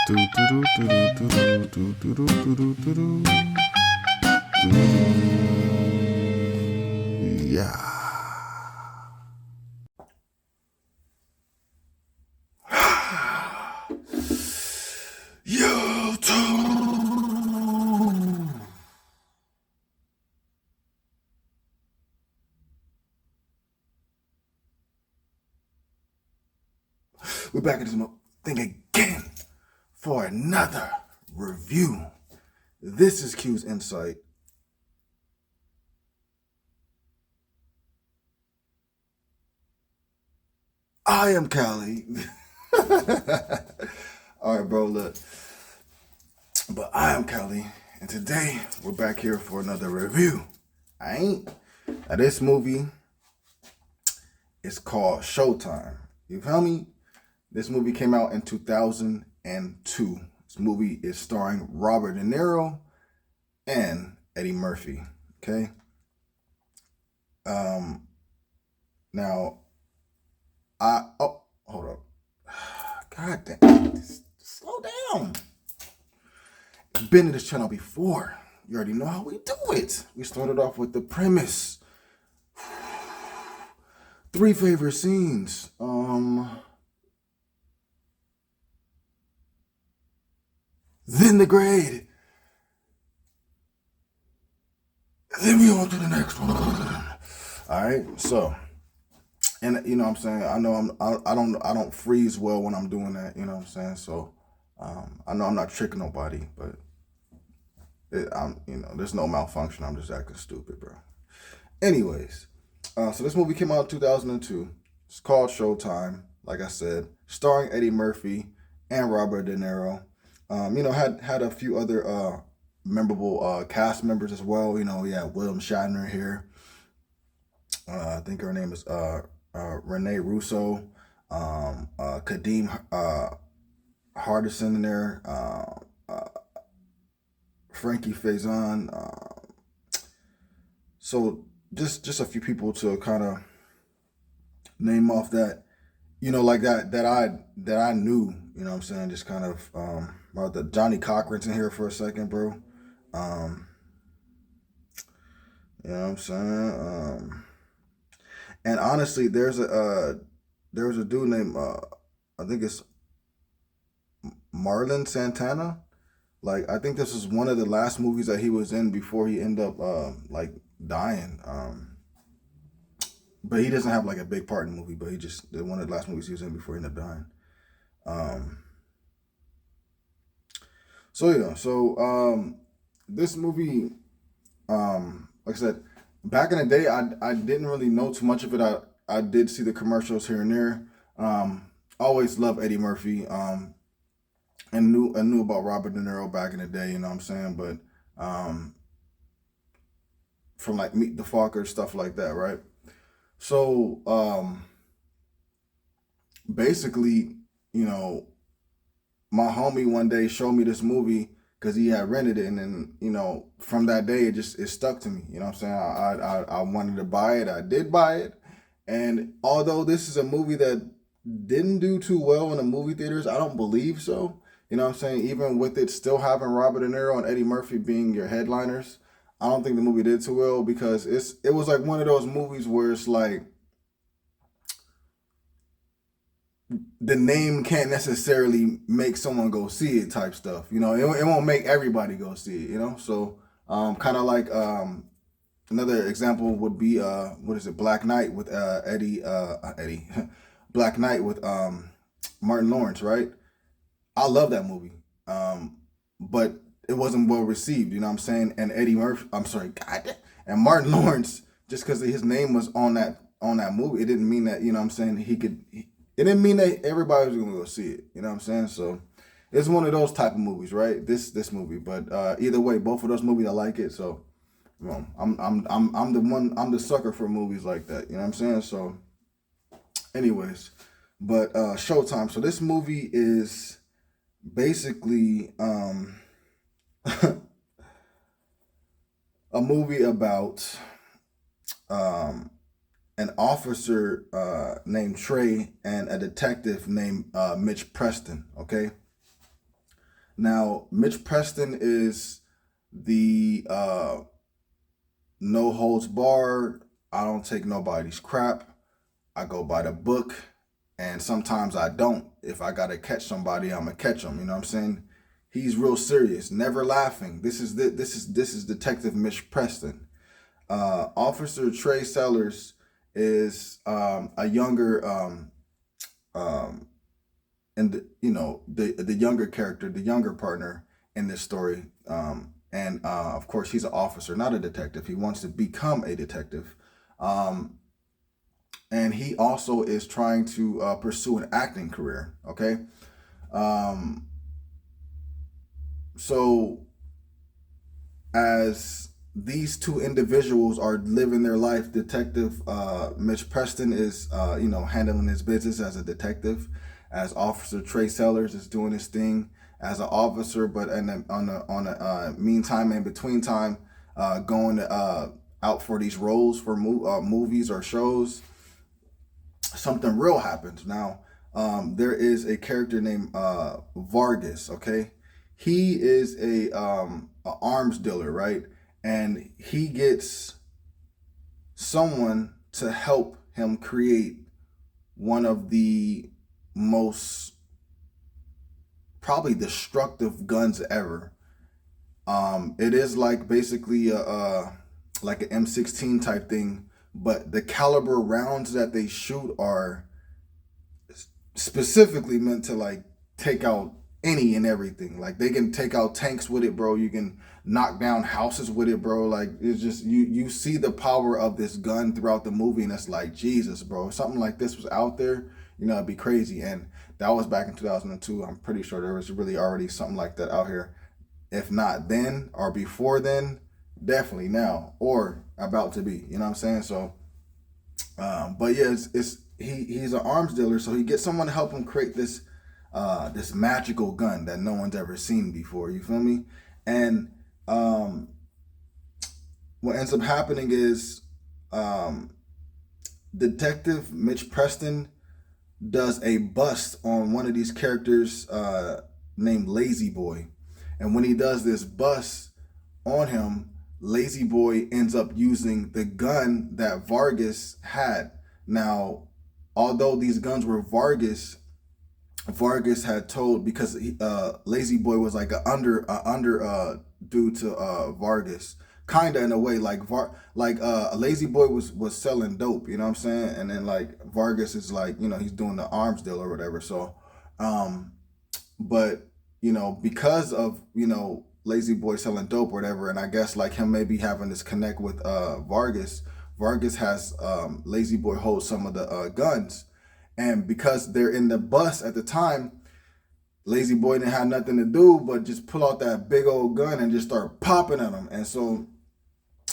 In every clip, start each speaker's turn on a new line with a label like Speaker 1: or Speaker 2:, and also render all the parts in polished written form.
Speaker 1: Yeah. YouTube. We're back at this thing again for another review. This is Q's Insight. I am Callie. All right, bro, look. But I am Callie, and today we're back here for another review. Now, this movie is called Showtime. You feel me? This movie came out in 2002. This movie is starring Robert De Niro and Eddie Murphy. Okay. Now, hold up. God damn. Just slow down. Been to this channel before. You already know how we do it. We started off with the premise. 3 favorite scenes. Then the grade. Then we on to the next one. All right, so, and you know what I'm saying, I know I don't freeze well when I'm doing that. You know what I'm saying. So, I know I'm not tricking nobody, but there's no malfunction. I'm just acting stupid, bro. Anyways, so this movie came out in 2002. It's called Showtime. Like I said, starring Eddie Murphy and Robert De Niro. Had a few other memorable cast members as well. You know, we had William Shatner here. I think her name is Renee Russo. Kadeem Hardison in there. Frankie Faison. So just a few people to kind of name off that, like that I knew, you know what I'm saying, just kind of the Johnny Cochran's in here for a second, bro. You know what I'm saying? And honestly, there's a dude named I think it's Marlon Santana. Like, I think this was one of the last movies that he was in before he ended up dying. But he doesn't have like a big part in the movie, but he just did one of the last movies he was in before he ended up dying. This movie, like I said, back in the day, I didn't really know too much of it. I did see the commercials here and there. Always loved Eddie Murphy. And knew about Robert De Niro back in the day, you know what I'm saying? But from like Meet the Fockers, stuff like that, right? So basically, my homie one day showed me this movie because he had rented it, and then from that day it stuck to me. You know what I'm saying? I wanted to buy it. I did buy it, and although this is a movie that didn't do too well in the movie theaters, I don't believe so. You know what I'm saying? Even with it still having Robert De Niro and Eddie Murphy being your headliners, I don't think the movie did too well because it was like one of those movies where it's like the name can't necessarily make someone go see it type stuff. It won't make everybody go see it, So kind of like another example would be Black Knight with Eddie Black Knight with Martin Lawrence, right? I love that movie. But it wasn't well received, you know what I'm saying? And and Martin Lawrence, just because his name was on that movie, it didn't mean that, you know what I'm saying, it didn't mean that everybody was gonna go see it, you know what I'm saying? So it's one of those type of movies, right? This movie. But either way, both of those movies I like it, so I'm the sucker for movies like that, you know what I'm saying? So anyways, but Showtime. So this movie is basically a movie about an officer named Trey and a detective named Mitch Preston. Okay, Now, Mitch Preston is the no holds barred. I don't take nobody's crap. I go by the book, and sometimes I don't. If I gotta catch somebody, I'm gonna catch them. You know what I'm saying? He's real serious, never laughing. This is Detective Mitch Preston. Officer Trey Sellers is a younger um, and the younger character, the younger partner in this story. And of course, he's an officer, not a detective. He wants to become a detective. Um, and he also is trying to pursue an acting career. Okay. Um, so as these two individuals are living their life, Detective Mitch Preston is, handling his business as a detective, as Officer Trey Sellers is doing his thing as an officer, but on a meantime and between time, going out for these roles for movies or shows, something real happens. Now, there is a character named Vargas. Okay, he is a arms dealer, right? And he gets someone to help him create one of the most probably destructive guns ever. It is like basically like an M16 type thing, but the caliber rounds that they shoot are specifically meant to like take out any and everything. Like they can take out tanks with it, bro. You can knock down houses with it, bro. Like it's just you see the power of this gun throughout the movie, and it's like Jesus, bro. If something like this was out there, it'd be crazy. And that was back in 2002. I'm pretty sure there was really already something like that out here. If not then or before then, definitely now or about to be. You know what I'm saying? So, but yeah, he's an arms dealer, so he gets someone to help him create this magical gun that no one's ever seen before. You feel me? And what ends up happening is um, Detective Mitch Preston does a bust on one of these characters named Lazy Boy. And when he does this bust on him, Lazy Boy ends up using the gun that Vargas had. Now, although these guns were Vargas had told, because Lazy Boy was like a under dude to Vargas, kinda in a way, Lazy Boy was selling dope, you know what I'm saying, and then like Vargas is like, he's doing the arms deal or whatever. So, but because of Lazy Boy selling dope or whatever, and I guess like him maybe having this connect with Vargas. Vargas has Lazy Boy hold some of the guns. And because they're in the bus at the time, Lazy Boy didn't have nothing to do but just pull out that big old gun and just start popping at them. And so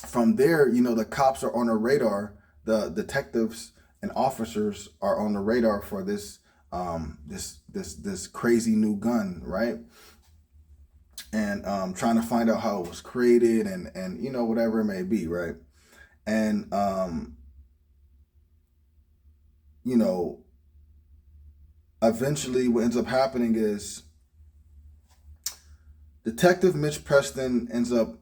Speaker 1: from there, the cops are on the radar. The detectives and officers are on the radar for this this crazy new gun, right? And trying to find out how it was created and whatever it may be, right? And eventually what ends up happening is Detective Mitch Preston ends up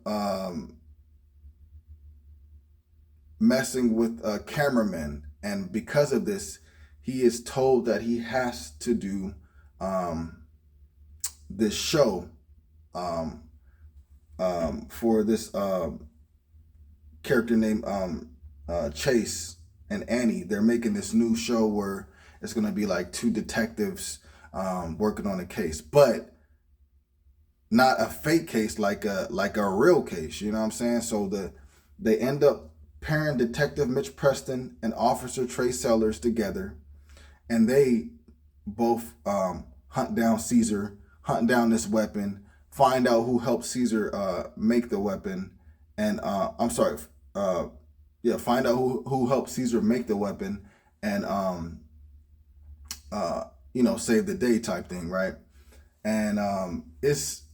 Speaker 1: messing with a cameraman, and because of this, he is told that he has to do this show for this character named Chase and Annie. They're making this new show where it's going to be like two detectives working on a case, but not a fake case, like a real case. You know what I'm saying? So they end up pairing Detective Mitch Preston and Officer Trey Sellers together, and they both hunt down Caesar, hunt down this weapon, find out who helped Caesar make the weapon, and find out who helped Caesar make the weapon, and save the day type thing, right? And it's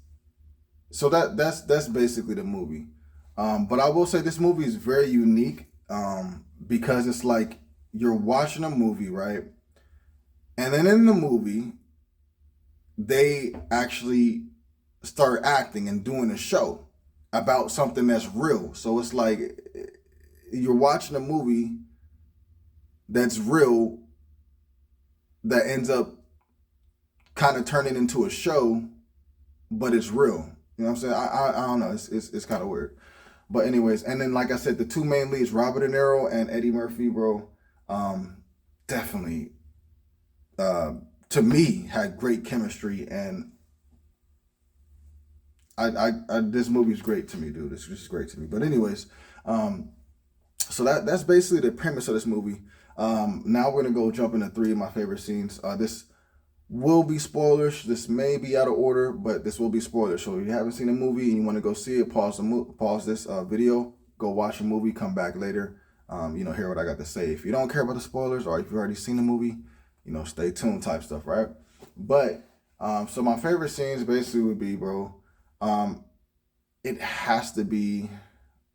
Speaker 1: so that's basically the movie. But I will say this movie is very unique because it's like you're watching a movie, right? And then in the movie, they actually start acting and doing a show about something that's real. So it's like you're watching a movie that's real that ends up kind of turning into a show, but it's real. You know what I'm saying? I don't know. It's kind of weird. But anyways, and then like I said, the two main leads, Robert De Niro and Eddie Murphy, bro, definitely uh, to me had great chemistry, and I this movie's great to me, dude. This is great to me. But anyways, um, so that's basically the premise of this movie. Now we're gonna go jump into three of my favorite scenes. This will be spoilers. This may be out of order, but this will be spoilers. So if you haven't seen the movie and you want to go see it, pause this video, go watch the movie, come back later. Hear what I got to say. If you don't care about the spoilers, or if you've already seen the movie, stay tuned type stuff, right? But so my favorite scenes basically would be, bro. It has to be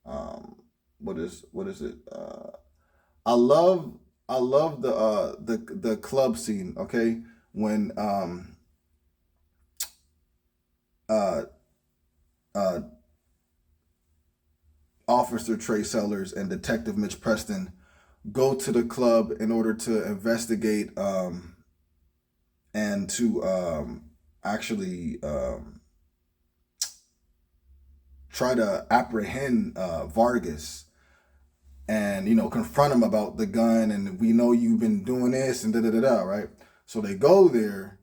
Speaker 1: what is it? I love the club scene. Okay, when uh uh Officer Trey Sellers and Detective Mitch Preston go to the club in order to investigate and to actually try to apprehend Vargas and confront him about the gun, and we know you've been doing this and da da da da, right? So they go there.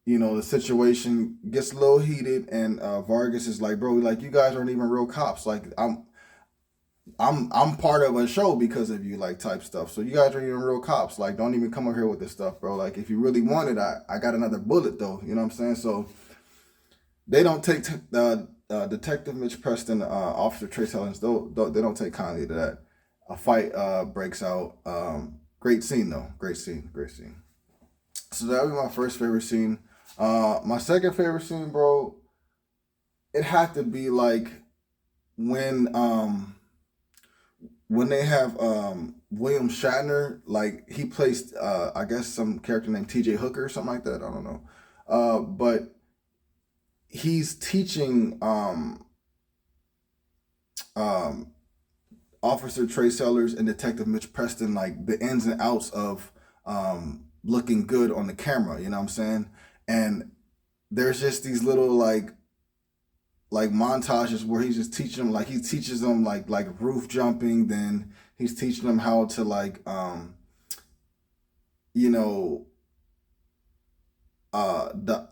Speaker 1: The situation gets a little heated, and Vargas is like, "Bro, like you guys aren't even real cops. Like I'm part of a show because of you, like type stuff. So you guys aren't even real cops. Like don't even come over here with this stuff, bro. Like if you really want it, I got another bullet though. You know what I'm saying? So they don't take Detective Mitch Preston, Officer Trey Sellers, they don't take kindly to that. A fight breaks out. Great scene though. Great scene. So that would be my first favorite scene. My second favorite scene, bro, it had to be like when they have William Shatner, like he placed I guess some character named T.J. Hooker or something like that. I don't know. But he's teaching Officer Trey Sellers and Detective Mitch Preston like the ins and outs of looking good on the camera, you know what I'm saying? And there's just these little like montages where he's just teaching them, like he teaches them like roof jumping, then he's teaching them how to like you know the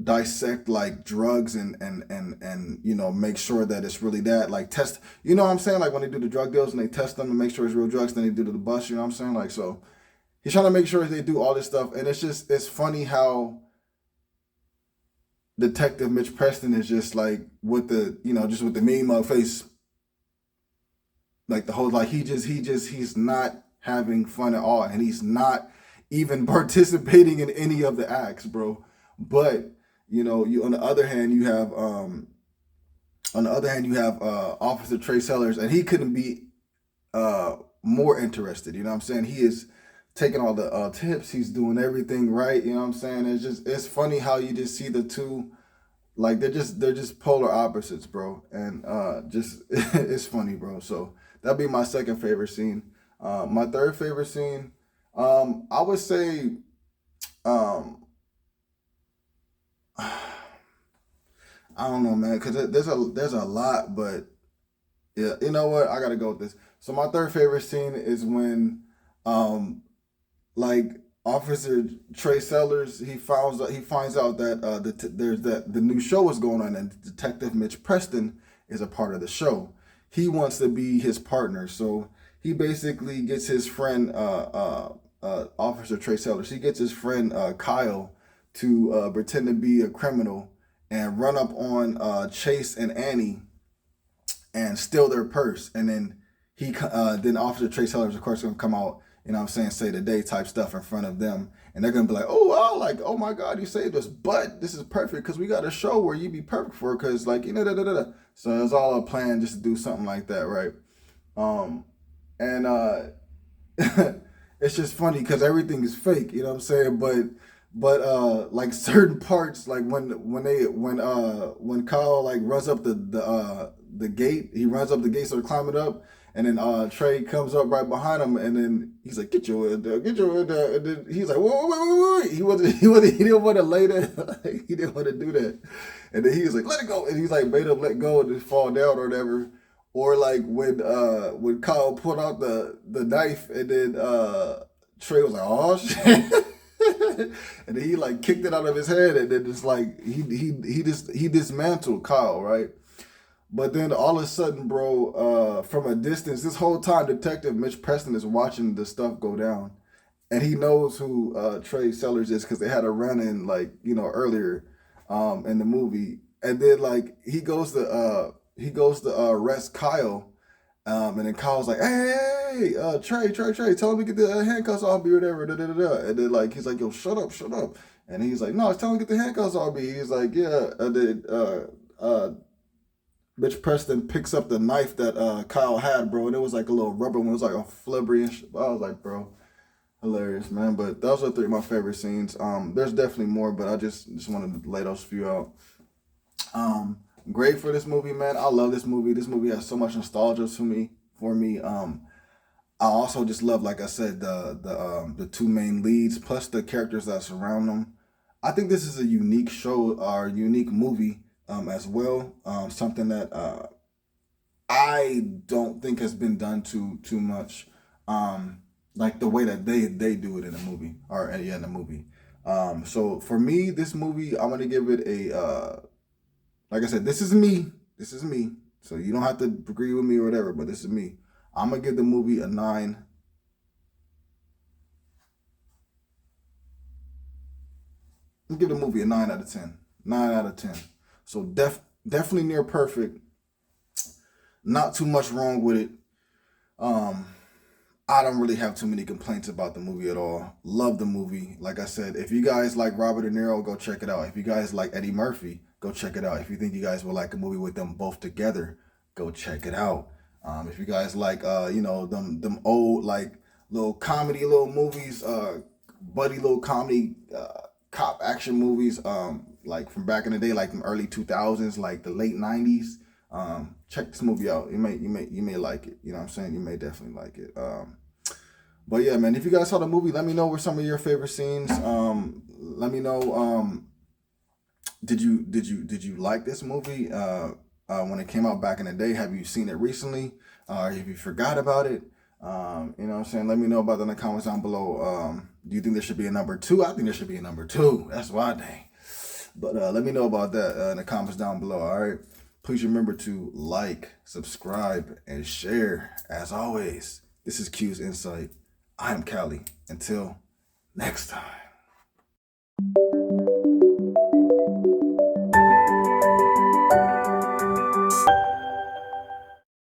Speaker 1: dissect like drugs and make sure that it's really that, like test, you know what I'm saying, like when they do the drug deals and they test them to make sure it's real drugs, then they do the bust, you know what I'm saying, like, so he's trying to make sure they do all this stuff, and it's funny how Detective Mitch Preston is just like with the just with the mean mug face, like the whole, like he's not having fun at all, and he's not even participating in any of the acts, bro. But you on the other hand you have Officer Trey Sellers, and he couldn't be more interested. You know what I'm saying? He is taking all the tips. He's doing everything right. You know what I'm saying? It's funny how you just see the two, like they're just polar opposites, bro. And just it's funny, bro. So that'd be my second favorite scene. My third favorite scene, I would say, I don't know, man, because there's a lot, but yeah, you know what? I gotta go with this. So my third favorite scene is when, like Officer Trey Sellers, he finds out that there's the new show is going on, and Detective Mitch Preston is a part of the show. He wants to be his partner, so he basically gets his friend Officer Trey Sellers. He gets his friend Kyle to pretend to be a criminal and run up on Chase and Annie and steal their purse. And then then Officer Trey Sellers, of course, gonna come out, you know what I'm saying, say the day type stuff in front of them. And they're gonna be like, oh, wow, like, oh my God, you saved us. But this is perfect because we got a show where you be perfect for, because like, da da da da. So it's all a plan just to do something like that, right? And it's just funny because everything is fake, you know what I'm saying? But But like certain parts, like when Kyle like runs up the gate, he runs up the gate, so climbing up, and then Trey comes up right behind him, and then he's like, "Get your head there, get your head there," and then he's like, "Whoa, wait, wait, wait!" He didn't want to lay there, like, he didn't want to do that, and then he was like, "Let it go," and he's like made him let go and just fall down or whatever. Or like when Kyle pulled out the knife, and then Trey was like, "Oh shit." And then he like kicked it out of his head, and then just like he dismantled Kyle, right? But then all of a sudden, bro, from a distance, this whole time, Detective Mitch Preston is watching the stuff go down, and he knows who Trey Sellers is because they had a run in like earlier in the movie, and then like he goes to arrest Kyle. And then Kyle's like, hey, Trey, tell him to get the handcuffs off me or whatever. Da, da, da, da. And then like he's like, yo, shut up. And he's like, no, tell him to get the handcuffs off me. He's like, yeah. And then Mitch Preston picks up the knife that Kyle had, bro, and it was like a little rubber one. It was like a flibbery and shit. I was like, bro, hilarious, man. But those are three of my favorite scenes. There's definitely more, but I just wanted to lay those few out. Great for this movie, man. I love this movie. This movie has so much nostalgia for me. I also just love, like I said, the two main leads plus the characters that surround them. I think this is a unique show or unique movie as well. Something that I don't think has been done too much. Like the way that they do it in a movie or yeah, in a movie. So for me, this movie, I'm gonna give it a. Like I said, this is me. This is me. So you don't have to agree with me or whatever, but this is me. I'm going to give the movie a 9. I'm give the movie a 9 out of 10. 9 out of 10. So definitely near perfect. Not too much wrong with it. I don't really have too many complaints about the movie at all. Love the movie. Like I said, if you guys like Robert De Niro, go check it out. If you guys like Eddie Murphy, go check it out. If you think you guys will like a movie with them both together, go check it out. If you guys like, them old like little comedy little movies, buddy little comedy cop action movies, like from back in the day, like from early 2000s, like the late 90s. Check this movie out. You may like it. You know what I'm saying? You may definitely like it. But yeah, man, if you guys saw the movie, let me know what some of your favorite scenes. Let me know. Did you like this movie when it came out back in the day? Have you seen it recently? If you forgot about it, you know what I'm saying? Let me know about that in the comments down below. Do you think there should be a number 2? I think there should be a number 2. That's my thing. But let me know about that in the comments down below. All right. Please remember to like, subscribe, and share. As always, this is Q's Insight. I am Callie. Until next time.